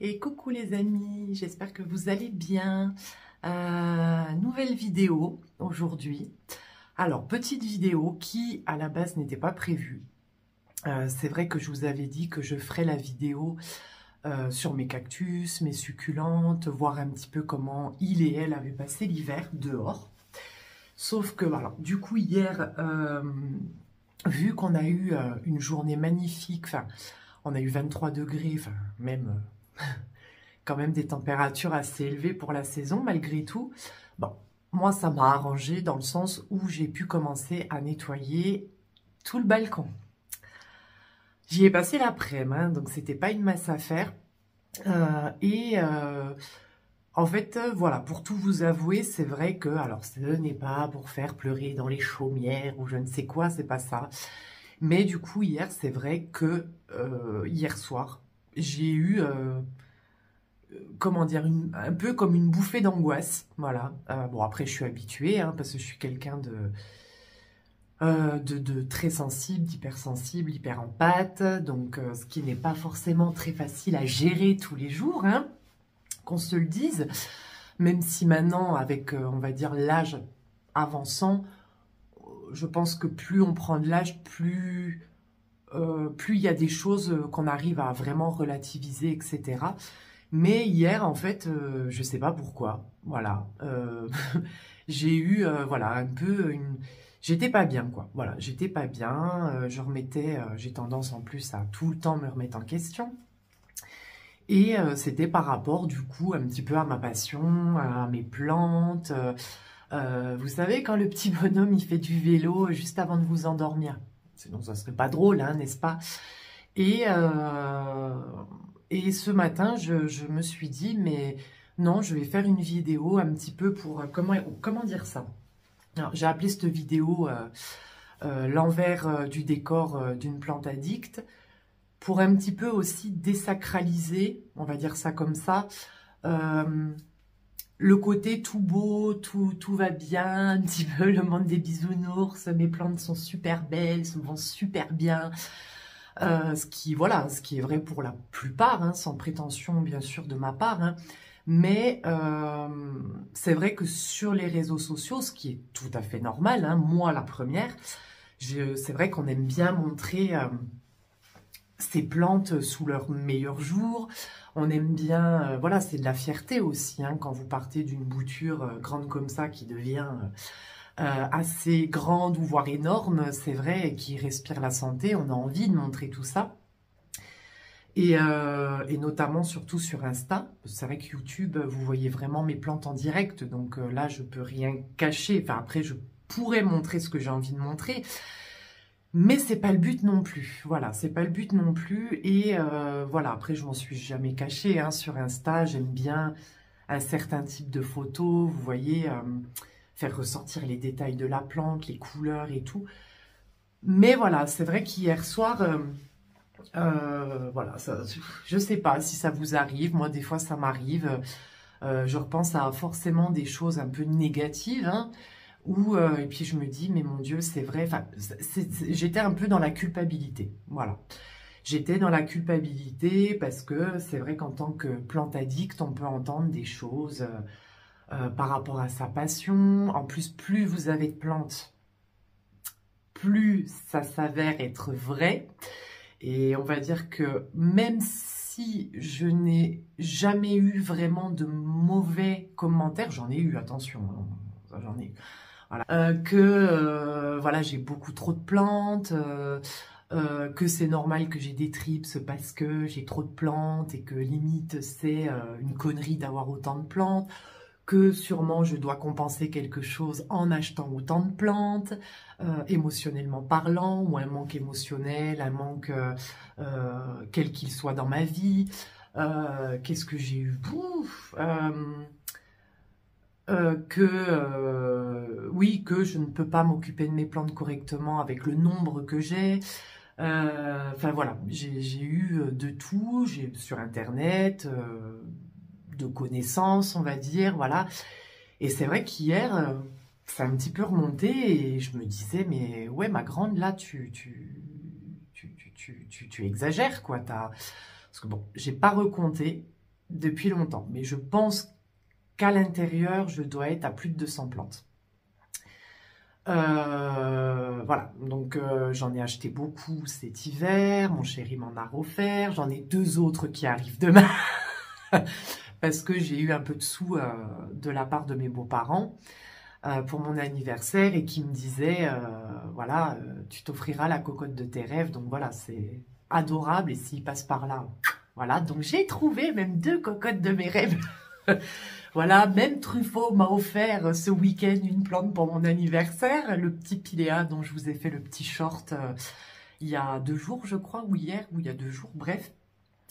Et coucou les amis, j'espère que vous allez bien. Nouvelle vidéo aujourd'hui. Alors, petite vidéo qui à la base n'était pas prévue. C'est vrai que je vous avais dit que je ferais la vidéo sur mes cactus, mes succulentes, voir un petit peu comment il et elle avaient passé l'hiver dehors. Sauf que voilà, du coup hier, vu qu'on a eu une journée magnifique, enfin on a eu 23 degrés, enfin même quand même des températures assez élevées pour la saison malgré tout. Bon, moi ça m'a arrangé dans le sens où j'ai pu commencer à nettoyer tout le balcon. J'y ai passé l'après-midi, hein, donc c'était pas une masse à faire. En fait, voilà, pour tout vous avouer, c'est vrai que, alors ce n'est pas pour faire pleurer dans les chaumières ou je ne sais quoi, c'est pas ça. Mais du coup, hier, c'est vrai que hier soir, j'ai eu, comment dire, un peu comme une bouffée d'angoisse. Voilà. Bon, après, je suis habituée, hein, parce que je suis quelqu'un de très sensible, d'hypersensible, hyper empathe. Donc, ce qui n'est pas forcément très facile à gérer tous les jours, hein, qu'on se le dise. Même si maintenant, avec, on va dire, l'âge avançant, je pense que plus on prend de l'âge, plus il y a des choses qu'on arrive à vraiment relativiser, etc. Mais hier, en fait, je sais pas pourquoi, voilà, j'ai eu, voilà, un peu une... J'étais pas bien, quoi, voilà, j'étais pas bien, je remettais, j'ai tendance en plus à tout le temps me remettre en question. Et c'était par rapport, du coup, un petit peu à ma passion, à mes plantes. Vous savez, quand le petit bonhomme, il fait du vélo juste avant de vous endormir. Sinon, ça serait pas drôle, hein, n'est-ce pas? Et ce matin, je me suis dit, mais non, je vais faire une vidéo un petit peu pour... comment dire ça? Alors, j'ai appelé cette vidéo l'envers du décor d'une plante addicte, pour un petit peu aussi désacraliser, on va dire ça comme ça, le côté tout beau, tout va bien, un petit peu le monde des bisounours, mes plantes sont super belles, vont super bien. Ce qui est vrai pour la plupart, hein, sans prétention bien sûr de ma part, hein, mais c'est vrai que sur les réseaux sociaux, ce qui est tout à fait normal, hein, moi la première, c'est vrai qu'on aime bien montrer ces plantes sous leur meilleur jour. On aime bien, voilà, c'est de la fierté aussi, hein, quand vous partez d'une bouture grande comme ça qui devient assez grande ou voire énorme, c'est vrai, et qui respire la santé, on a envie de montrer tout ça. Et notamment surtout sur Insta, c'est vrai que YouTube, vous voyez vraiment mes plantes en direct, donc là je peux rien cacher, enfin après je pourrais montrer ce que j'ai envie de montrer, mais c'est pas le but non plus, voilà, c'est pas le but non plus, et voilà, après je m'en suis jamais cachée, hein, sur Insta, j'aime bien un certain type de photos, vous voyez, faire ressortir les détails de la plante, les couleurs et tout, mais voilà, c'est vrai qu'hier soir, voilà, ça, je sais pas si ça vous arrive, moi des fois ça m'arrive, je repense à forcément des choses un peu négatives, hein, et puis je me dis, mais mon Dieu, c'est vrai, enfin, j'étais un peu dans la culpabilité, voilà. J'étais dans la culpabilité parce que c'est vrai qu'en tant que plante addict, on peut entendre des choses par rapport à sa passion. En plus, plus vous avez de plantes, plus ça s'avère être vrai. Et on va dire que même si je n'ai jamais eu vraiment de mauvais commentaires, j'en ai eu, attention, hein, j'en ai eu. Voilà. Voilà, j'ai beaucoup trop de plantes, que c'est normal que j'ai des trips parce que j'ai trop de plantes et que limite c'est une connerie d'avoir autant de plantes, que sûrement je dois compenser quelque chose en achetant autant de plantes, émotionnellement parlant, ou un manque émotionnel, un manque quel qu'il soit dans ma vie. Qu'est-ce que j'ai eu? Oui, que je ne peux pas m'occuper de mes plantes correctement avec le nombre que j'ai. Enfin voilà, j'ai eu de tout, j'ai sur internet, de connaissances, on va dire, voilà. Et c'est vrai qu'hier, ça a un petit peu remonté et je me disais, mais ouais, ma grande, là, tu exagères, quoi. Parce que bon, j'ai pas recompté, depuis longtemps. Mais je pense qu'à l'intérieur, je dois être à plus de 200 plantes. Voilà, donc j'en ai acheté beaucoup cet hiver, mon chéri m'en a offert, j'en ai 2 autres qui arrivent demain, parce que j'ai eu un peu de sous de la part de mes beaux-parents pour mon anniversaire et qui me disaient, voilà, tu t'offriras la cocotte de tes rêves, donc voilà, c'est adorable et s'ils passent par là, voilà, donc j'ai trouvé même 2 cocottes de mes rêves. Voilà, même Truffaut m'a offert ce week-end une plante pour mon anniversaire, le petit Pilea dont je vous ai fait le petit short il y a 2 jours, je crois, ou hier, ou il y a 2 jours, bref.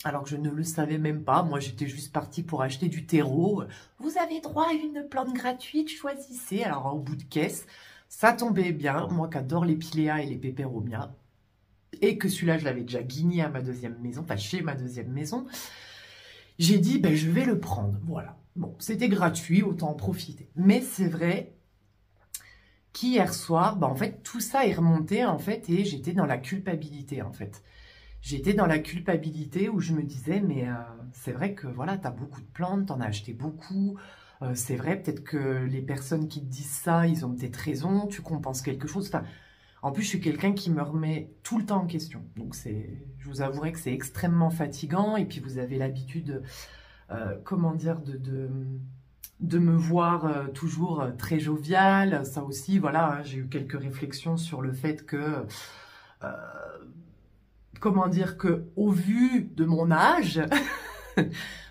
Alors que je ne le savais même pas, moi j'étais juste partie pour acheter du terreau. Vous avez droit à une plante gratuite, choisissez. Alors au bout de caisse, ça tombait bien, moi qui adore les Pilea et les Peperomia, et que celui-là je l'avais déjà guigné à ma 2e maison, enfin chez ma 2e maison. J'ai dit, ben, je vais le prendre, voilà. Bon, c'était gratuit, autant en profiter. Mais c'est vrai qu'hier soir, ben, en fait, tout ça est remonté, en fait, et j'étais dans la culpabilité, en fait. J'étais dans la culpabilité où je me disais, mais c'est vrai que, voilà, t'as beaucoup de plantes, t'en as acheté beaucoup. C'est vrai, peut-être que les personnes qui te disent ça, ils ont peut-être raison, tu compenses quelque chose. Enfin, en plus, je suis quelqu'un qui me remet tout le temps en question. Donc, je vous avouerai que c'est extrêmement fatigant. Et puis, vous avez l'habitude, comment dire, de me voir toujours très joviale. Ça aussi, voilà, hein, j'ai eu quelques réflexions sur le fait que, comment dire, que au vu de mon âge,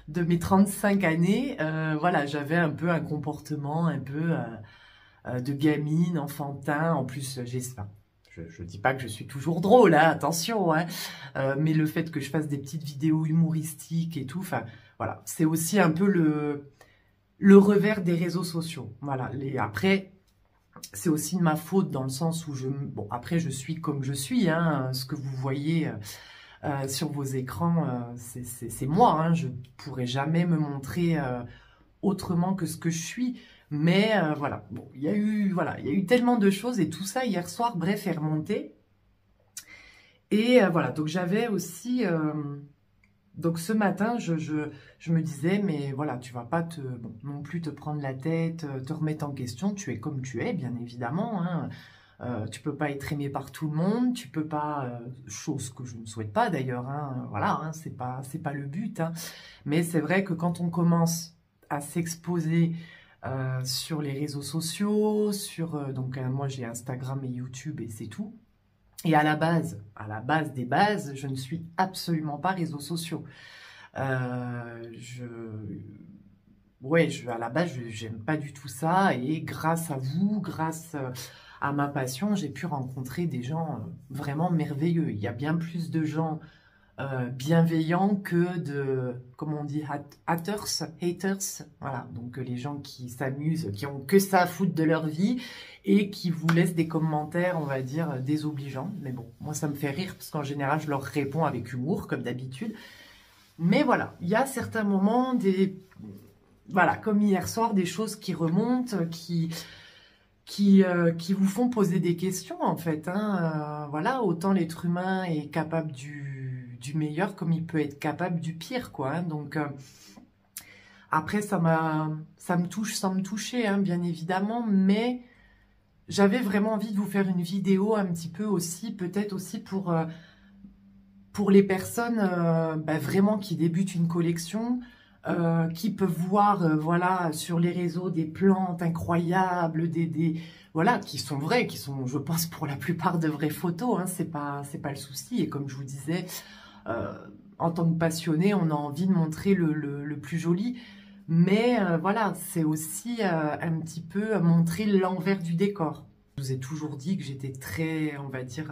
de mes 35 années, voilà, j'avais un peu un comportement un peu de gamine, enfantin. En plus, j'espère. Je ne dis pas que je suis toujours drôle, hein, attention, hein, mais le fait que je fasse des petites vidéos humoristiques et tout, enfin, voilà, c'est aussi un peu le revers des réseaux sociaux. Voilà, après, c'est aussi de ma faute dans le sens où bon, après, je suis comme je suis, hein, ce que vous voyez sur vos écrans, c'est moi, hein, je ne pourrais jamais me montrer autrement que ce que je suis. Mais voilà, bon, il y a eu tellement de choses et tout ça hier soir, bref, est remonté. Et voilà, donc j'avais aussi, donc ce matin, je me disais, mais voilà, tu vas pas non plus te prendre la tête, te remettre en question, tu es comme tu es, bien évidemment, hein. Tu peux pas être aimé par tout le monde, tu peux pas, chose que je ne souhaite pas d'ailleurs, hein, voilà, hein, c'est pas le but, hein. Mais c'est vrai que quand on commence à s'exposer sur les réseaux sociaux, donc moi j'ai Instagram et YouTube et c'est tout. Et à la base des bases, je ne suis absolument pas réseaux sociaux. À la base, j'aime pas du tout ça. Et grâce à vous, grâce à ma passion, j'ai pu rencontrer des gens vraiment merveilleux. Il y a bien plus de gens bienveillants que comment on dit, haters, voilà, donc les gens qui s'amusent, qui ont que ça à foutre de leur vie et qui vous laissent des commentaires, on va dire, désobligeants. Mais bon, moi ça me fait rire parce qu'en général je leur réponds avec humour comme d'habitude. Mais voilà, il y a certains moments, voilà, comme hier soir, des choses qui remontent, qui vous font poser des questions en fait, hein. Voilà, autant l'être humain est capable du meilleur comme il peut être capable du pire, quoi, hein. Donc après ça me touche sans me toucher, hein, bien évidemment, mais j'avais vraiment envie de vous faire une vidéo un petit peu aussi, peut-être aussi pour les personnes vraiment qui débutent une collection, qui peuvent voir voilà, sur les réseaux des plantes incroyables, voilà, qui sont vraies, qui sont, je pense, pour la plupart de vraies photos, hein, c'est pas le souci. Et comme je vous disais, en tant que passionné, on a envie de montrer le plus joli. Mais voilà, c'est aussi un petit peu montrer l'envers du décor. Je vous ai toujours dit que j'étais très, on va dire,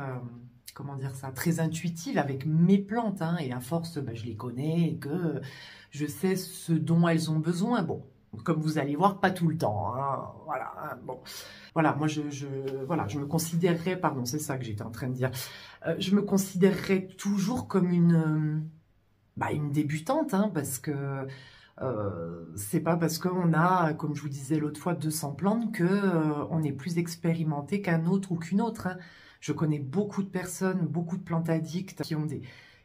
comment dire ça, très intuitive avec mes plantes, hein, et à force, je les connais et que je sais ce dont elles ont besoin. Bon, comme vous allez voir, pas tout le temps, hein, voilà, hein, bon. Voilà, moi, voilà, je me considérerais, pardon, c'est ça que j'étais en train de dire, je me considérerais toujours comme une débutante, hein, parce que c'est pas parce qu'on a, comme je vous disais l'autre fois, 200 plantes que on est plus expérimenté qu'un autre ou qu'une autre, hein. Je connais beaucoup de personnes, beaucoup de plantes addicts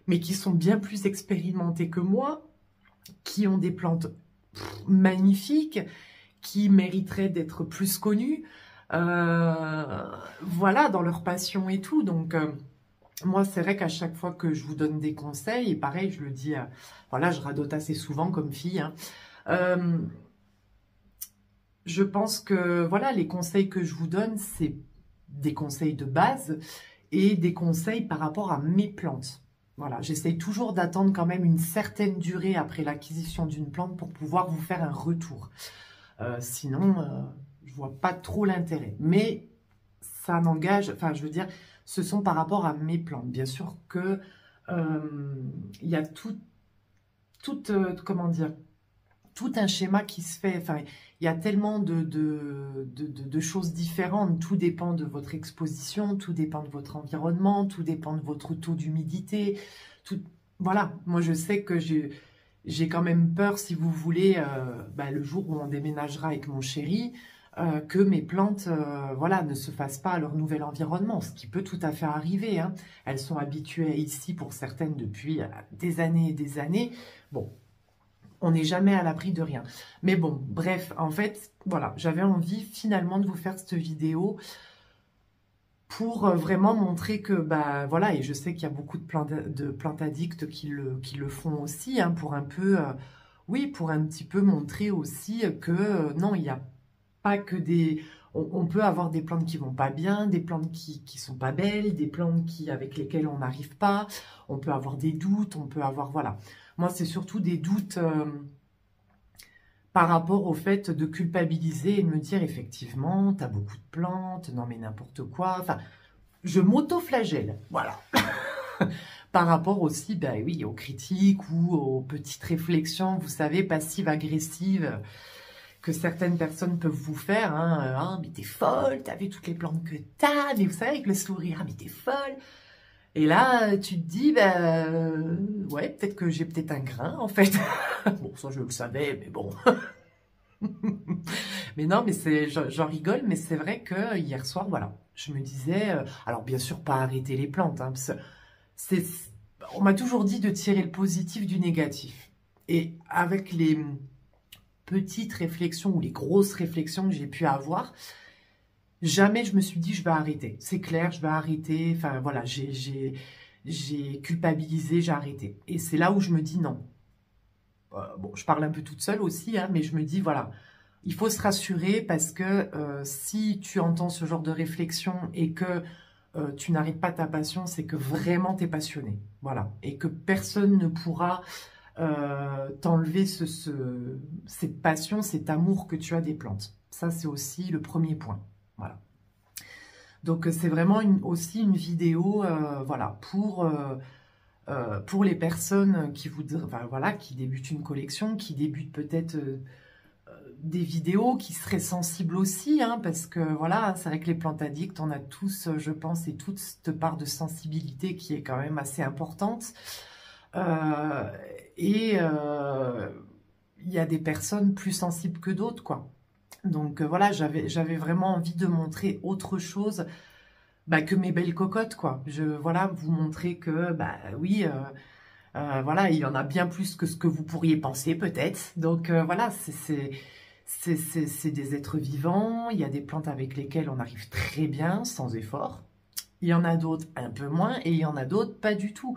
mais qui sont bien plus expérimentées que moi qui ont des plantes magnifiques, qui mériteraient d'être plus connues, voilà, dans leur passion et tout. Donc, moi, c'est vrai qu'à chaque fois que je vous donne des conseils, et pareil, je le dis, voilà, je radote assez souvent comme fille, hein, je pense que, voilà, les conseils que je vous donne, c'est des conseils de base et des conseils par rapport à mes plantes. Voilà, j'essaye toujours d'attendre quand même une certaine durée après l'acquisition d'une plante pour pouvoir vous faire un retour. Sinon, je vois pas trop l'intérêt. Mais ça n'engage, enfin, je veux dire, ce sont par rapport à mes plantes. Bien sûr que il y a comment dire, tout un schéma qui se fait. Enfin, il y a tellement de choses différentes. Tout dépend de votre exposition, tout dépend de votre environnement, tout dépend de votre taux d'humidité. Voilà, moi je sais que j'ai quand même peur, si vous voulez, le jour où on déménagera avec mon chéri, que mes plantes voilà, ne se fassent pas à leur nouvel environnement, ce qui peut tout à fait arriver. Hein. Elles sont habituées ici pour certaines depuis des années et des années. Bon, on n'est jamais à l'abri de rien. Mais bon, bref, en fait, voilà, j'avais envie finalement de vous faire cette vidéo pour vraiment montrer que, bah voilà, et je sais qu'il y a beaucoup de plantes addicts qui le font aussi, hein, pour un peu, oui, pour un petit peu montrer aussi que non, il n'y a pas que des... On peut avoir des plantes qui vont pas bien, des plantes qui sont pas belles, des plantes avec lesquelles on n'arrive pas, on peut avoir des doutes, on peut avoir, voilà. Moi, c'est surtout des doutes par rapport au fait de culpabiliser et de me dire, effectivement, tu as beaucoup de plantes, non mais n'importe quoi, enfin, je m'auto-flagelle, voilà. Par rapport aussi, ben oui, aux critiques ou aux petites réflexions, vous savez, passives-agressives, que certaines personnes peuvent vous faire, hein, ah, mais t'es folle, t'as vu toutes les plantes que t'as, mais vous savez, avec le sourire, ah, mais t'es folle. Et là, tu te dis, ouais, peut-être que j'ai peut-être un grain, en fait. Bon, ça, je le savais, mais bon. Mais non, mais j'en rigole, mais c'est vrai que hier soir, voilà, je me disais, alors bien sûr, pas arrêter les plantes, hein, parce que on m'a toujours dit de tirer le positif du négatif. Et avec les petites réflexions ou les grosses réflexions que j'ai pu avoir, jamais je me suis dit je vais arrêter. C'est clair, je vais arrêter. Enfin voilà, j'ai culpabilisé, j'ai arrêté. Et c'est là où je me dis non. Bon, je parle un peu toute seule aussi, hein, mais je me dis voilà, il faut se rassurer parce que si tu entends ce genre de réflexion et que tu n'arrêtes pas ta passion, c'est que vraiment tu es passionné. Voilà. Et que personne ne pourra t'enlever cette passion, cet amour que tu as des plantes. Ça, c'est aussi le premier point. Voilà. Donc, c'est vraiment aussi une vidéo voilà, pour les personnes qui voudraient, enfin, voilà, qui débutent une collection, qui débutent peut-être des vidéos, qui seraient sensibles aussi, hein, parce que voilà, c'est vrai que les plantes addicts, on a tous, je pense, et toute cette part de sensibilité qui est quand même assez importante. Il y a des personnes plus sensibles que d'autres, quoi. Donc voilà, j'avais vraiment envie de montrer autre chose que mes belles cocottes, quoi. Voilà, vous montrer que, oui, voilà, il y en a bien plus que ce que vous pourriez penser, peut-être. Donc voilà, c'est des êtres vivants. Il y a des plantes avec lesquelles on arrive très bien, sans effort. Il y en a d'autres un peu moins et il y en a d'autres pas du tout.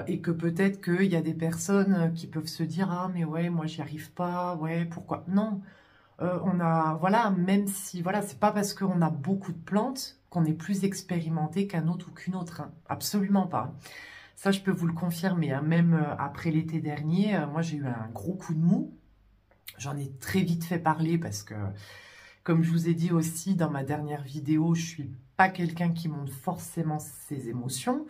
Et que peut-être qu'il y a des personnes qui peuvent se dire « Ah, mais ouais, moi, j'y arrive pas. Ouais, pourquoi ?» Non, voilà, même si, voilà, c'est pas parce qu'on a beaucoup de plantes qu'on est plus expérimenté qu'un autre ou qu'une autre. Hein. Absolument pas. Ça, je peux vous le confirmer. Hein. Même après l'été dernier, moi, j'ai eu un gros coup de mou. J'en ai très vite fait parler parce que, comme je vous ai dit aussi dans ma dernière vidéo, je suis pas quelqu'un qui montre forcément ses émotions,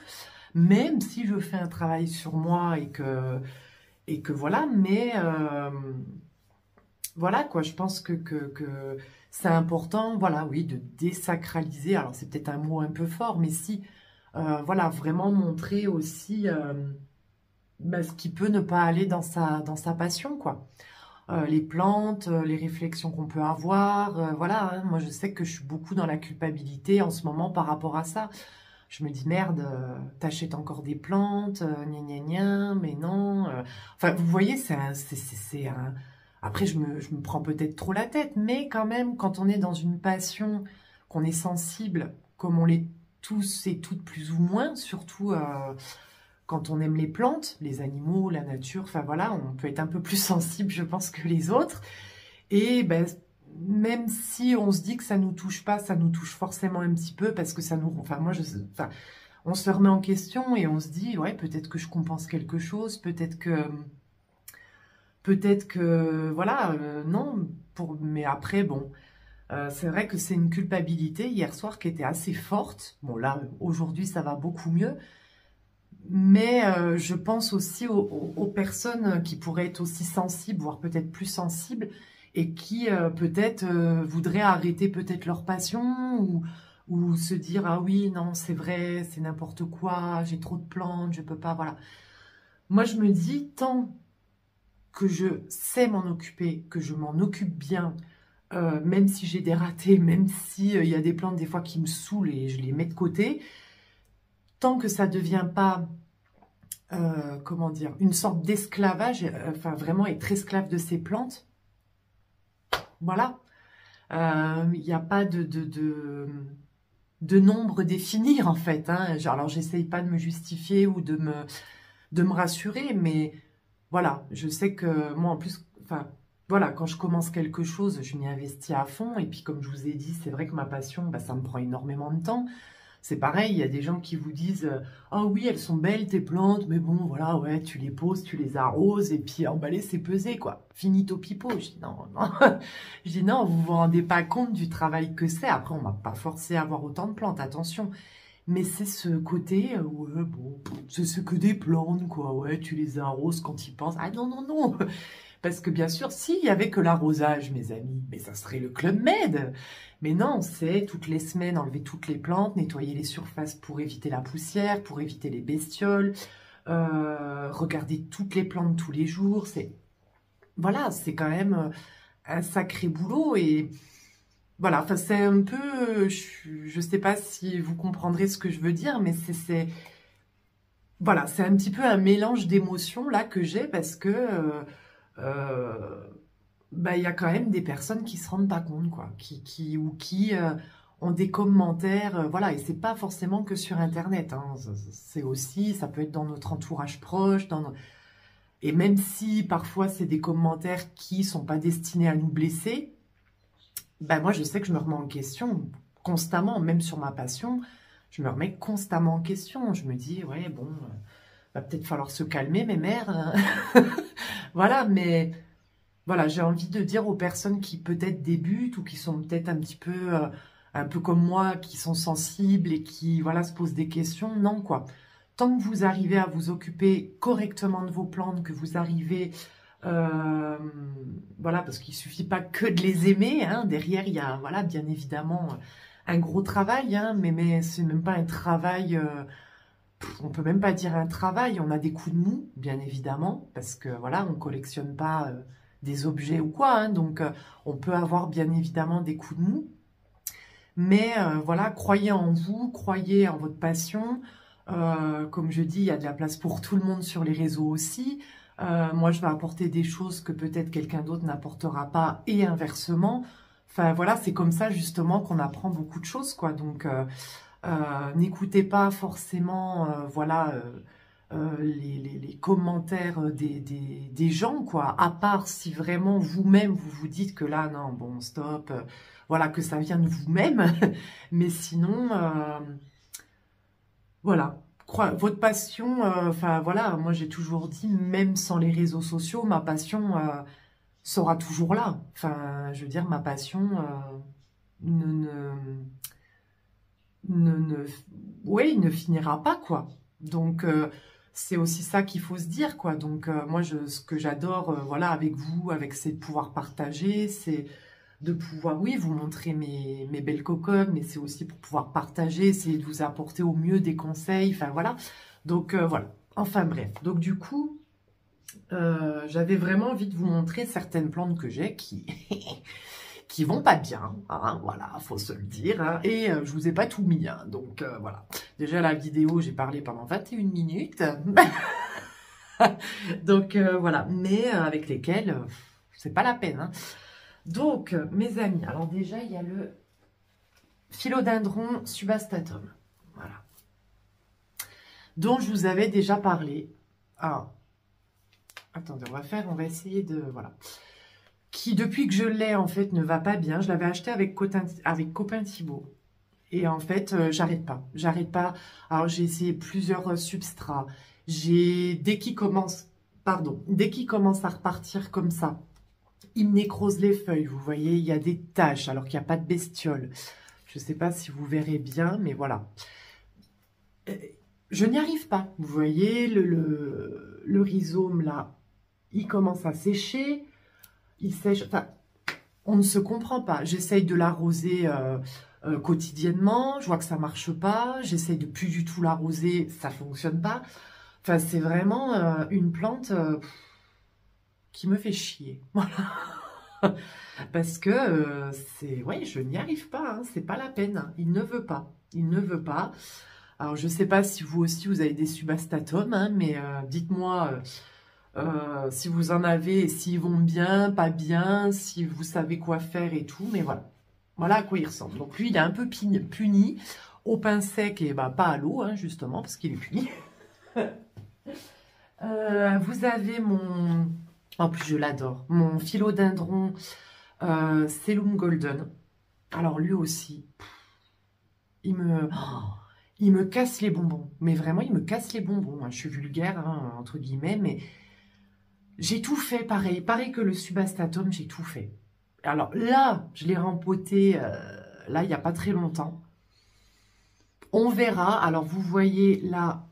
même si je fais un travail sur moi et que voilà, mais voilà quoi, je pense que c'est important, voilà, oui, de désacraliser, alors c'est peut-être un mot un peu fort, mais si, voilà, vraiment montrer aussi ce qui peut ne pas aller dans sa passion, quoi. Les plantes, les réflexions qu'on peut avoir, voilà, hein, moi je sais que je suis beaucoup dans la culpabilité en ce moment par rapport à ça. je me dis, merde, t'achètes encore des plantes, gna gna gna, mais non. Enfin, vous voyez, c'est un... Après, je me prends peut-être trop la tête, mais quand même, quand on est dans une passion, qu'on est sensible, comme on l'est tous et toutes plus ou moins, surtout quand on aime les plantes, les animaux, la nature, enfin voilà, on peut être un peu plus sensible, je pense, que les autres. Et ben, même si on se dit que ça nous touche pas, ça nous touche forcément un petit peu, parce que ça nous... Enfin, moi, enfin, on se remet en question et on se dit, ouais, peut-être que je compense quelque chose, peut-être que, voilà, non, mais après, bon, c'est vrai que c'est une culpabilité hier soir qui était assez forte. Bon, là, aujourd'hui, ça va beaucoup mieux. Mais je pense aussi aux personnes qui pourraient être aussi sensibles, voire peut-être plus sensibles, et qui peut-être voudraient arrêter peut-être leur passion, ou se dire, ah oui, non, c'est vrai, c'est n'importe quoi, j'ai trop de plantes, je peux pas, voilà. Moi, je me dis, tant que je sais m'en occuper, que je m'en occupe bien, même si j'ai des ratés, même si il y a des plantes des fois qui me saoulent et je les mets de côté, tant que ça ne devient pas, comment dire, une sorte d'esclavage, enfin vraiment être esclave de ces plantes, voilà. Il n'y a pas de nombre défini en fait. Hein. Alors j'essaye pas de me justifier ou de me rassurer, mais voilà, je sais que moi en plus, enfin voilà, quand je commence quelque chose, je m'y investis à fond. Et puis comme je vous ai dit, c'est vrai que ma passion, bah, ça me prend énormément de temps. C'est pareil, il y a des gens qui vous disent ah oui, elles sont belles tes plantes, mais bon, voilà, ouais, tu les poses, tu les arroses, et puis emballer, c'est pesé, quoi. Finito pipo. Je dis non, non. Je dis non, vous vous rendez pas compte du travail que c'est. Après, on m'a pas forcé à avoir autant de plantes, attention. Mais c'est ce côté, ouais, bon, c'est que des plantes, quoi. Ouais, tu les arroses quand ils pensent. Ah non, non, non. Parce que bien sûr, s'il y avait que l'arrosage, mes amis, mais ça serait le Club Med. Mais non, c'est toutes les semaines enlever toutes les plantes, nettoyer les surfaces pour éviter la poussière, pour éviter les bestioles, regarder toutes les plantes tous les jours. Voilà, c'est quand même un sacré boulot et voilà. Enfin, c'est un peu, je sais pas si vous comprendrez ce que je veux dire, mais voilà, c'est un petit peu un mélange d'émotions là que j'ai parce que bah, y a quand même des personnes qui se rendent pas compte, quoi, qui ont des commentaires, voilà, et c'est pas forcément que sur Internet, hein, c'est aussi, ça peut être dans notre entourage proche, et même si parfois c'est des commentaires qui sont pas destinés à nous blesser, ben moi je sais que je me remets en question constamment, même sur ma passion, je me remets constamment en question, je me dis, ouais, bon, va peut-être falloir se calmer, mes mères, hein. Voilà, mais... Voilà, j'ai envie de dire aux personnes qui peut-être débutent ou qui sont peut-être un peu comme moi, qui sont sensibles et qui, voilà, se posent des questions, non, quoi. Tant que vous arrivez à vous occuper correctement de vos plantes, que vous arrivez, voilà, parce qu'il suffit pas que de les aimer, hein, derrière, il y a, voilà, bien évidemment, un gros travail, hein, mais c'est même pas un travail... on peut même pas dire un travail, on a des coups de mou, bien évidemment, parce que voilà, on collectionne pas des objets ou quoi, hein, donc on peut avoir bien évidemment des coups de mou, mais voilà, croyez en vous, croyez en votre passion, comme je dis, il y a de la place pour tout le monde sur les réseaux aussi, moi je vais apporter des choses que peut-être quelqu'un d'autre n'apportera pas, et inversement, enfin voilà, c'est comme ça justement qu'on apprend beaucoup de choses, quoi, donc... n'écoutez pas forcément voilà, les commentaires des gens, quoi, à part si vraiment vous-même vous vous dites que là, non, bon, stop, voilà, que ça vient de vous-même, mais sinon, voilà, votre passion, enfin voilà, moi j'ai toujours dit, même sans les réseaux sociaux, ma passion sera toujours là, enfin, je veux dire, ma passion ne ouais, il ne finira pas, quoi. Donc, c'est aussi ça qu'il faut se dire, quoi. Donc, moi, ce que j'adore, voilà, avec vous, c'est de pouvoir partager, c'est de pouvoir, oui, vous montrer mes belles cocottes, mais c'est aussi pour pouvoir partager, essayer de vous apporter au mieux des conseils, enfin, voilà. Donc, voilà. Enfin, bref. Donc, du coup, j'avais vraiment envie de vous montrer certaines plantes que j'ai qui... qui vont pas bien, hein, voilà, faut se le dire, hein, et je vous ai pas tout mis, hein, donc voilà. Déjà la vidéo, j'ai parlé pendant 21 minutes, donc voilà, mais avec lesquels, c'est pas la peine, hein. Donc, mes amis, alors déjà, il y a le philodendron subastatum, voilà, dont je vous avais déjà parlé. Ah, attendez, on va essayer de, voilà, qui depuis que je l'ai, en fait, ne va pas bien. Je l'avais acheté avec Copain Thibaut. Et en fait, j'arrête pas. Alors, j'ai essayé plusieurs substrats. Dès qu'il commence à repartir comme ça, il me nécrose les feuilles. Vous voyez, il y a des taches alors qu'il n'y a pas de bestiole. Je ne sais pas si vous verrez bien, mais voilà. Je n'y arrive pas. Vous voyez, le rhizome, là, il commence à sécher. Il sèche. Enfin, on ne se comprend pas. J'essaye de l'arroser quotidiennement. Je vois que ça ne marche pas. J'essaye de plus du tout l'arroser. Ça ne fonctionne pas. Enfin, c'est vraiment une plante qui me fait chier. Voilà. Parce que ouais, je n'y arrive pas. Hein. C'est pas la peine. Hein. Il ne veut pas. Il ne veut pas. Alors, je ne sais pas si vous aussi, vous avez des subastatums, hein, mais dites-moi si vous en avez, s'ils vont bien, pas bien, si vous savez quoi faire et tout, mais voilà. Voilà à quoi il ressemble. Donc, lui, il est un peu puni au pain sec et bah, pas à l'eau, hein, justement, parce qu'il est puni. Vous avez mon... En plus, je l'adore. Mon philodendron Cellum Golden. Alors, lui aussi, il me casse les bonbons. Mais vraiment, il me casse les bonbons. Hein. Je suis vulgaire, hein, entre guillemets, mais j'ai tout fait pareil. Pareil que le subastatum, j'ai tout fait. Alors là, je l'ai rempoté, là, il n'y a pas très longtemps. On verra. Alors, vous voyez, là,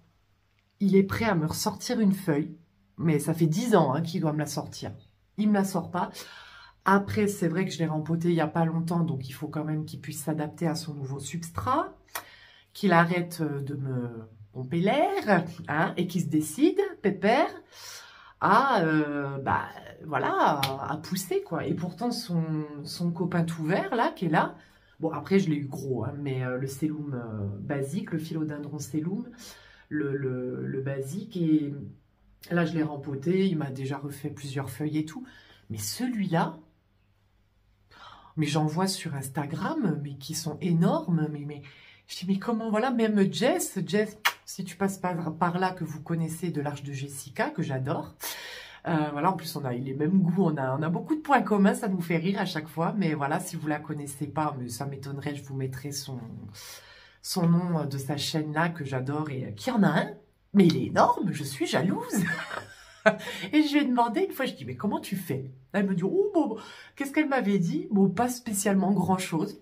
il est prêt à me ressortir une feuille. Mais ça fait 10 ans hein, qu'il doit me la sortir. Il ne me la sort pas. Après, c'est vrai que je l'ai rempoté il n'y a pas longtemps, donc il faut quand même qu'il puisse s'adapter à son nouveau substrat, qu'il arrête de me pomper l'air, hein, et qu'il se décide, pépère, à, voilà, à pousser, quoi. Et pourtant, son copain tout vert, là, qui est là, bon, après, je l'ai eu gros, hein, mais le cellum basique, le philodendron cellum, le basique, et là, je l'ai rempoté, il m'a déjà refait plusieurs feuilles et tout, mais celui-là, mais j'en vois sur Instagram, mais qui sont énormes, mais je dis, mais comment, voilà, même Jess, si tu passes par là, que vous connaissez de l'Arche de Jessica, que j'adore, voilà, en plus, on a les mêmes goûts, on a beaucoup de points communs, ça nous fait rire à chaque fois, mais voilà, si vous la connaissez pas, mais ça m'étonnerait, je vous mettrai son nom de sa chaîne là, que j'adore, et qui en a un, mais il est énorme, je suis jalouse. Et je lui ai demandé une fois, je dis, mais comment tu fais? Elle me dit, oh, bon, qu'est-ce qu'elle m'avait dit? Bon, pas spécialement grand-chose.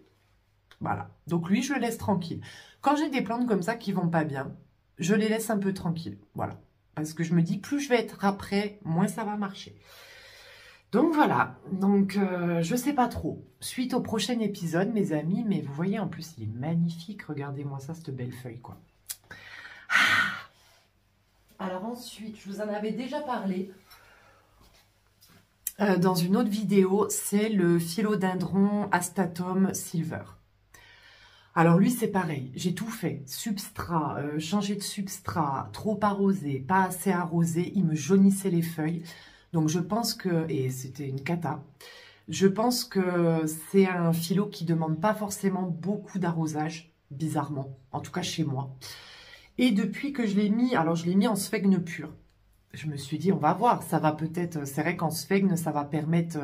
Voilà, donc lui, je le laisse tranquille. Quand j'ai des plantes comme ça qui vont pas bien, je les laisse un peu tranquilles, voilà. Parce que je me dis, plus je vais être après, moins ça va marcher. Donc voilà, donc je sais pas trop. Suite au prochain épisode, mes amis, mais vous voyez, en plus, il est magnifique. Regardez-moi ça, cette belle feuille, quoi. Alors ensuite, je vous en avais déjà parlé dans une autre vidéo, c'est le philodendron astatum silver. Alors lui, c'est pareil, j'ai tout fait. Substrat, changer de substrat, trop arrosé, pas assez arrosé, il me jaunissait les feuilles. Donc je pense que, et c'était une cata, je pense que c'est un philo qui ne demande pas forcément beaucoup d'arrosage, bizarrement, en tout cas chez moi. Et depuis que je l'ai mis, alors je l'ai mis en sphègne pure. Je me suis dit, on va voir, ça va peut-être, c'est vrai qu'en sphègne, ça va permettre,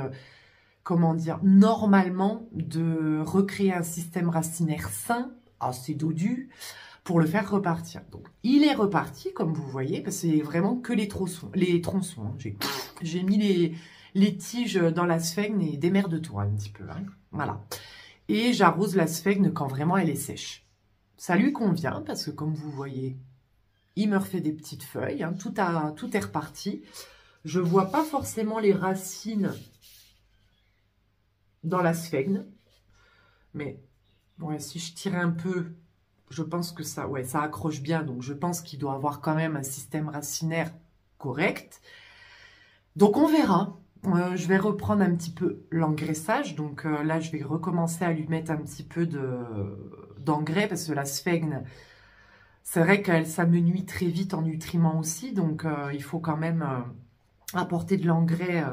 comment dire, normalement, de recréer un système racinaire sain, assez dodu, pour le faire repartir. Donc, il est reparti, comme vous voyez, parce que c'est vraiment que les tronçons. Hein. J'ai mis les tiges dans la sphègne et démerde-toi un petit peu. Hein. Voilà. Et j'arrose la sphègne quand vraiment elle est sèche. Ça lui convient, parce que comme vous voyez, il me refait des petites feuilles, hein, tout est reparti. Je ne vois pas forcément les racines dans la sphègne. Mais ouais, si je tire un peu, je pense que ça, ouais, ça accroche bien. Donc je pense qu'il doit avoir quand même un système racinaire correct. Donc on verra. Je vais reprendre un petit peu l'engraissage. Donc là, je vais recommencer à lui mettre un petit peu d'engrais parce que la sphègne, c'est vrai que ça me nuit très vite en nutriments aussi. Donc il faut quand même apporter de l'engrais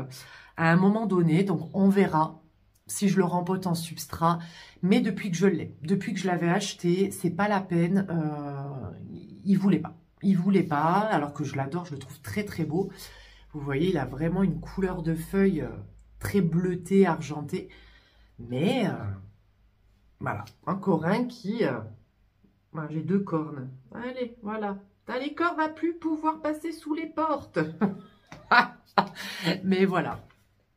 à un moment donné. Donc on verra si je le rempote en substrat. Mais depuis que je l'ai, depuis que je l'avais acheté, c'est pas la peine. Il voulait pas. Il voulait pas, alors que je l'adore, je le trouve très très beau. Vous voyez, il a vraiment une couleur de feuille très bleutée, argentée. Mais voilà, encore un qui... j'ai 2 cornes. Allez, voilà. T'as les cornes, va plus pouvoir passer sous les portes. Mais voilà.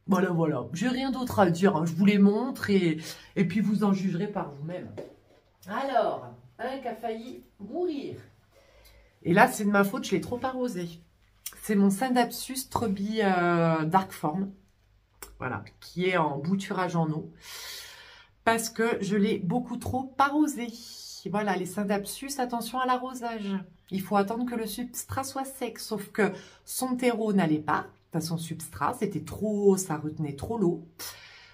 Voilà, voilà. J'ai rien d'autre à dire, hein. Je vous les montre et puis vous en jugerez par vous-même. Alors, un qui a failli mourir. Et là, c'est de ma faute, je l'ai trop arrosé. C'est mon Scindapsus Trebi Darkform, voilà, qui est en bouturage en eau, parce que je l'ai beaucoup trop arrosé. Voilà, les Scindapsus, attention à l'arrosage. Il faut attendre que le substrat soit sec, sauf que son terreau n'allait pas, son substrat, c'était trop, ça retenait trop l'eau.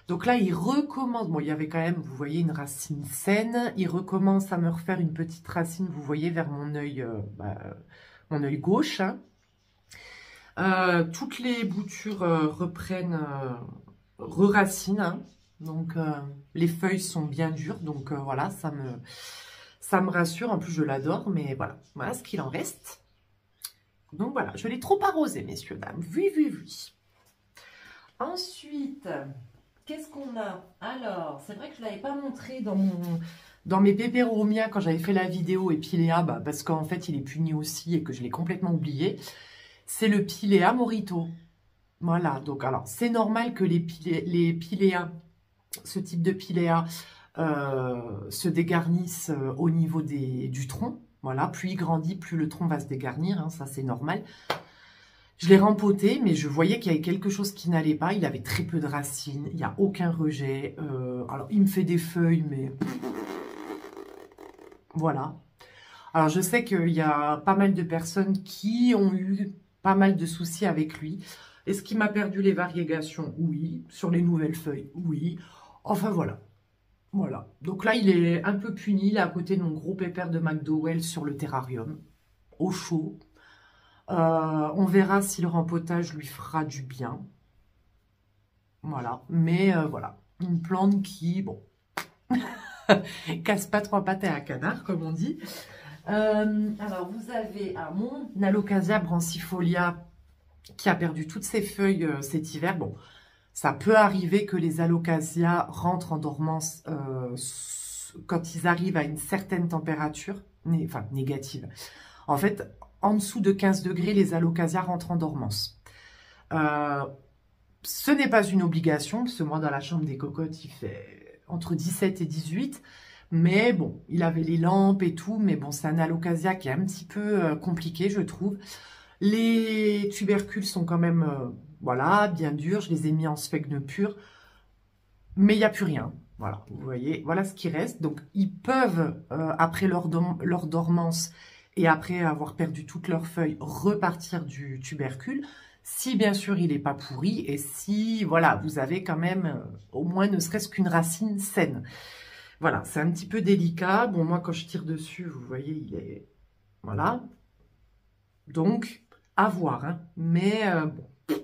Donc là, il recommence, bon, il y avait quand même, vous voyez, une racine saine, il recommence à me refaire une petite racine, vous voyez, vers mon œil gauche, hein. Toutes les boutures reprennent, re-racinent, hein. Donc les feuilles sont bien dures, donc voilà, ça me rassure. En plus, je l'adore, mais voilà ce qu'il en reste. Donc voilà, je l'ai trop arrosé, messieurs, dames. Oui, oui, oui. Ensuite, qu'est-ce qu'on a? Alors, c'est vrai que je ne l'avais pas montré dans mes Peperomia quand j'avais fait la vidéo, et Pilea, parce qu'en fait, il est puni aussi et que je l'ai complètement oublié. C'est le Pilea Morito. Voilà, donc alors, c'est normal que les Pilea, ce type de Pilea, se dégarnissent au niveau du tronc. Voilà, plus il grandit, plus le tronc va se dégarnir, hein, ça c'est normal. Je l'ai rempoté, mais je voyais qu'il y avait quelque chose qui n'allait pas. Il avait très peu de racines, il n'y a aucun rejet. Alors, il me fait des feuilles, mais voilà. Alors, je sais qu'il y a pas mal de personnes qui ont eu pas mal de soucis avec lui. Est-ce qu'il m'a perdu les variégations? Oui. Sur les nouvelles feuilles? Oui. Enfin, voilà. Voilà. Donc là, il est un peu puni, là, à côté de mon gros pépère de McDowell sur le terrarium, au chaud. On verra si le rempotage lui fera du bien. Voilà. Mais voilà. Une plante qui, bon, casse pas 3 pattes à un canard, comme on dit. Alors, vous avez mon Alocasia brancifolia qui a perdu toutes ses feuilles cet hiver. Bon, ça peut arriver que les Alocasia rentrent en dormance quand ils arrivent à une certaine température, enfin négative. En fait, en dessous de 15 degrés, les Alocasia rentrent en dormance. Ce n'est pas une obligation, parce que moi, dans la chambre des cocottes, il fait entre 17 et 18. Mais bon, il avait les lampes et tout, mais bon, c'est un Alocasia qui est un petit peu compliqué, je trouve. Les tubercules sont quand même, voilà, bien durs. Je les ai mis en sphègne pure. Mais il n'y a plus rien. Voilà, vous voyez, voilà ce qui reste. Donc, ils peuvent, après leur dormance et après avoir perdu toutes leurs feuilles, repartir du tubercule. Si, bien sûr, il n'est pas pourri et si, voilà, vous avez quand même au moins ne serait-ce qu'une racine saine. Voilà, c'est un petit peu délicat. Bon, moi, quand je tire dessus, vous voyez, il est... Voilà. Donc, à voir, hein. Mais, bon.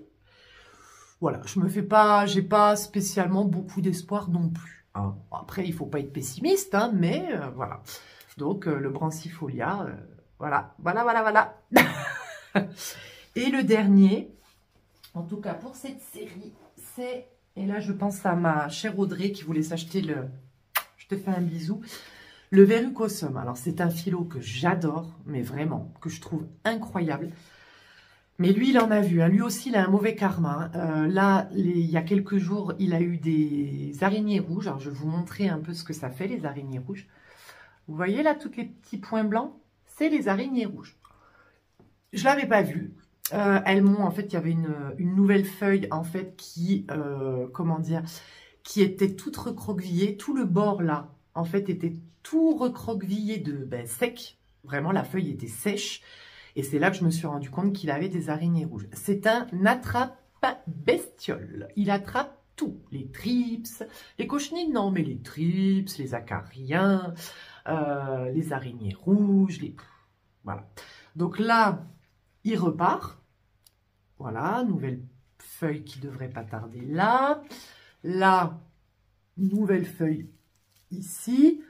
Voilà, je me fais pas... J'ai pas spécialement beaucoup d'espoir non plus, hein. Après, il faut pas être pessimiste, hein, mais voilà. Donc, le brancifolia, voilà. Voilà, voilà, voilà. Et le dernier, en tout cas pour cette série, c'est... Et là, je pense à ma chère Audrey qui voulait s'acheter le... Je te fais un bisou. Le Verrucosum. Alors, c'est un philo que j'adore, mais vraiment, que je trouve incroyable. Mais lui, il en a vu, hein. Lui aussi, il a un mauvais karma, hein. Là, il y a quelques jours, il a eu des araignées rouges. Alors, je vais vous montrer un peu ce que ça fait, les araignées rouges. Vous voyez là, tous les petits points blancs? C'est les araignées rouges. Je ne l'avais pas vu. Elles m'ont, en fait, il y avait une nouvelle feuille, en fait, qui, comment dire, qui était toute recroquevillée. Tout le bord, là, en fait, était tout recroquevillé de sec. Vraiment, la feuille était sèche. Et c'est là que je me suis rendu compte qu'il avait des araignées rouges. C'est un bestiole. Il attrape tout, les trips, les cochenilles, non, mais les trips, les acariens, les araignées rouges, voilà. Donc là, il repart. Voilà, nouvelle feuille qui devrait pas tarder là. Là, nouvelle feuille ici.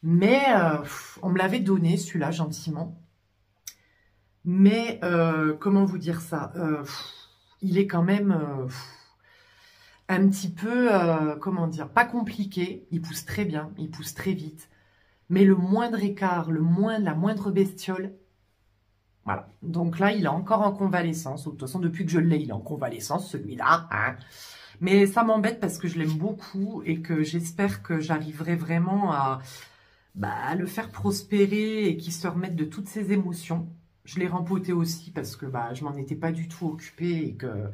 Mais on me l'avait donné, celui-là, gentiment. Mais, comment vous dire ça, il est quand même un petit peu, comment dire, pas compliqué. Il pousse très bien, il pousse très vite. Mais le moindre écart, la moindre bestiole, voilà. Donc là, il est encore en convalescence. De toute façon, depuis que je l'ai, il est en convalescence, celui-là. Hein. Mais ça m'embête parce que je l'aime beaucoup et que j'espère que j'arriverai vraiment à le faire prospérer et qu'il se remette de toutes ses émotions. Je l'ai rempoté aussi parce que je m'en étais pas du tout occupée et que...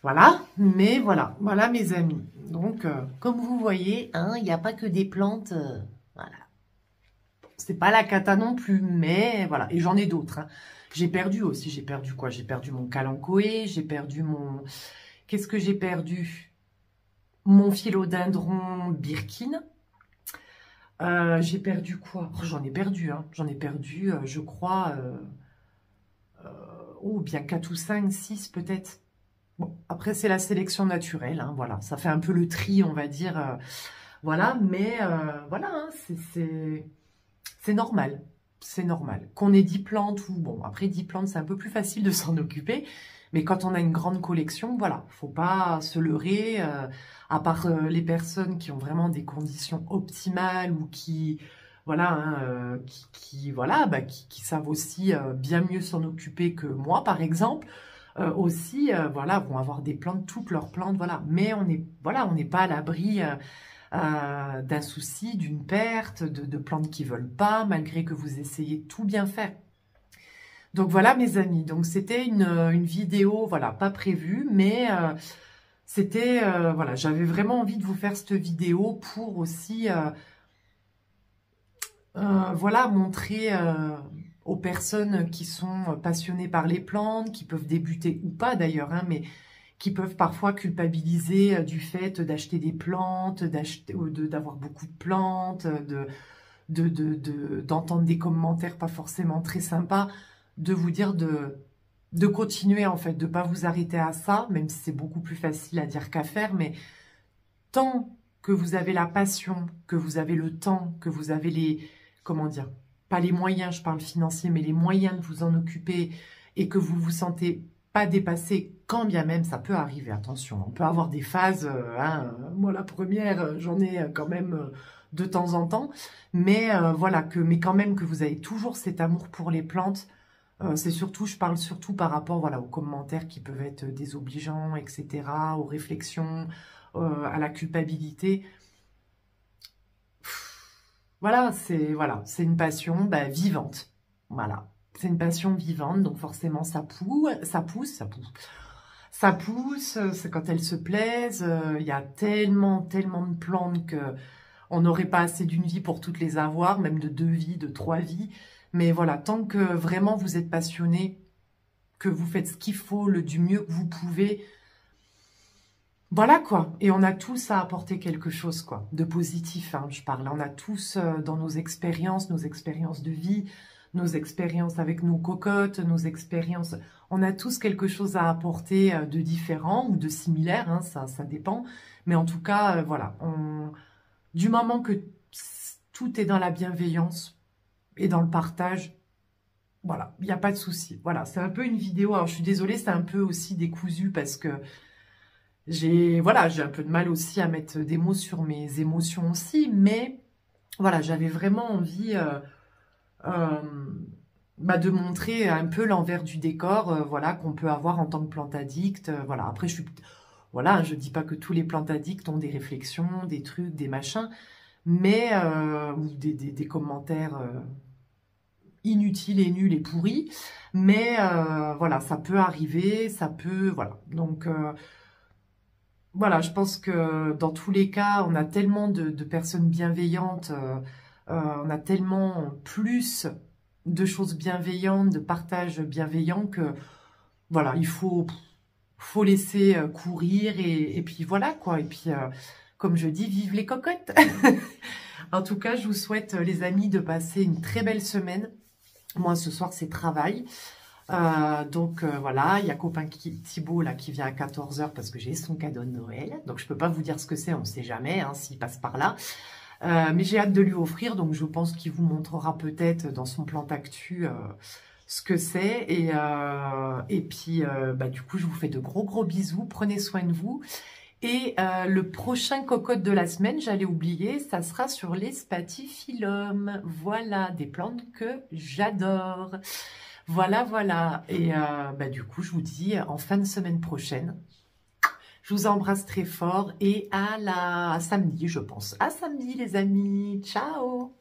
Voilà, mais voilà mes amis. Donc, comme vous voyez, hein, il n'y a pas que des plantes, voilà. C'est pas la cata non plus, mais voilà. Et j'en ai d'autres. Hein. J'ai perdu aussi, j'ai perdu quoi? J'ai perdu mon calanchoé, j'ai perdu mon... Qu'est-ce que j'ai perdu? Mon philodendron Birkin. J'ai perdu quoi? Oh, j'en ai perdu, hein. J'en ai perdu, je crois, bien 4 ou 5, 6 peut-être. Bon, après, c'est la sélection naturelle, hein, voilà. Ça fait un peu le tri, on va dire. Voilà, mais voilà, hein, c'est normal. C'est normal. Qu'on ait 10 plantes ou... Bon, après 10 plantes, c'est un peu plus facile de s'en occuper. Mais quand on a une grande collection, voilà, faut pas se leurrer. À part les personnes qui ont vraiment des conditions optimales ou qui... Voilà, hein, qui savent aussi bien mieux s'en occuper que moi, par exemple. Aussi, voilà, vont avoir des plantes, toutes leurs plantes, voilà. Mais on n'est pas à l'abri d'un souci, d'une perte, de plantes qui veulent pas, malgré que vous essayez de tout bien faire. Donc voilà mes amis, donc c'était une vidéo, voilà, pas prévue, mais c'était, voilà, j'avais vraiment envie de vous faire cette vidéo pour aussi, voilà, montrer aux personnes qui sont passionnées par les plantes, qui peuvent débuter ou pas d'ailleurs, hein, mais qui peuvent parfois culpabiliser du fait d'acheter des plantes, d'avoir beaucoup de plantes, d'entendre des commentaires pas forcément très sympas, de vous dire de continuer en fait, de ne pas vous arrêter à ça, même si c'est beaucoup plus facile à dire qu'à faire, mais tant que vous avez la passion, que vous avez le temps, que vous avez les, comment dire, pas les moyens, je parle financiers, mais les moyens de vous en occuper et que vous vous sentez pas dépassé, quand bien même ça peut arriver, attention, on peut avoir des phases, hein, moi la première, j'en ai quand même de temps en temps, mais voilà, mais quand même que vous avez toujours cet amour pour les plantes, c'est surtout, je parle surtout par rapport voilà, aux commentaires qui peuvent être désobligeants, etc., aux réflexions, à la culpabilité. Voilà, c'est une passion vivante. Voilà, c'est une passion vivante, donc forcément ça pousse. C'est quand elles se plaisent. Il y a tellement de plantes que on n'aurait pas assez d'une vie pour toutes les avoir, même de 2 vies, de 3 vies. Mais voilà, tant que vraiment vous êtes passionné, que vous faites ce qu'il faut, du mieux que vous pouvez, voilà quoi. Et on a tous à apporter quelque chose quoi, de positif, hein, je parle. On a tous dans nos expériences de vie, nos expériences avec nos cocottes, nos expériences... On a tous quelque chose à apporter de différent ou de similaire, hein, ça dépend. Mais en tout cas, voilà, du moment que tout est dans la bienveillance et dans le partage, voilà, il n'y a pas de souci. Voilà, c'est un peu une vidéo. Alors, je suis désolée, c'est un peu aussi décousu parce que j'ai un peu de mal aussi à mettre des mots sur mes émotions aussi. Mais voilà, j'avais vraiment envie de montrer un peu l'envers du décor, voilà, qu'on peut avoir en tant que plante addict. Voilà, après, voilà, je dis pas que tous les plantes addicts ont des réflexions, des trucs, des machins, mais ou des commentaires inutiles et nuls et pourris, mais voilà, ça peut arriver, ça peut, voilà, donc voilà, je pense que dans tous les cas, on a tellement de personnes bienveillantes, on a tellement plus de choses bienveillantes, de partage bienveillant que, voilà, il faut faut laisser courir et puis voilà quoi. Et puis, comme je dis, vive les cocottes. En tout cas, je vous souhaite, les amis, de passer une très belle semaine. Moi, ce soir, c'est travail. Donc voilà, il y a copain Thibaut là qui vient à 14 h parce que j'ai son cadeau de Noël. Donc je peux pas vous dire ce que c'est, on ne sait jamais hein, s'il passe par là. Mais j'ai hâte de lui offrir, donc je pense qu'il vous montrera peut-être dans son plan d'actu ce que c'est. Et puis bah, du coup, je vous fais de gros bisous, prenez soin de vous. Et le prochain cocotte de la semaine, j'allais oublier, ça sera sur les spathiphyllum. Voilà, des plantes que j'adore. Voilà. Et bah, du coup, je vous dis en fin de semaine prochaine. Je vous embrasse très fort et à samedi, je pense. À samedi, les amis. Ciao!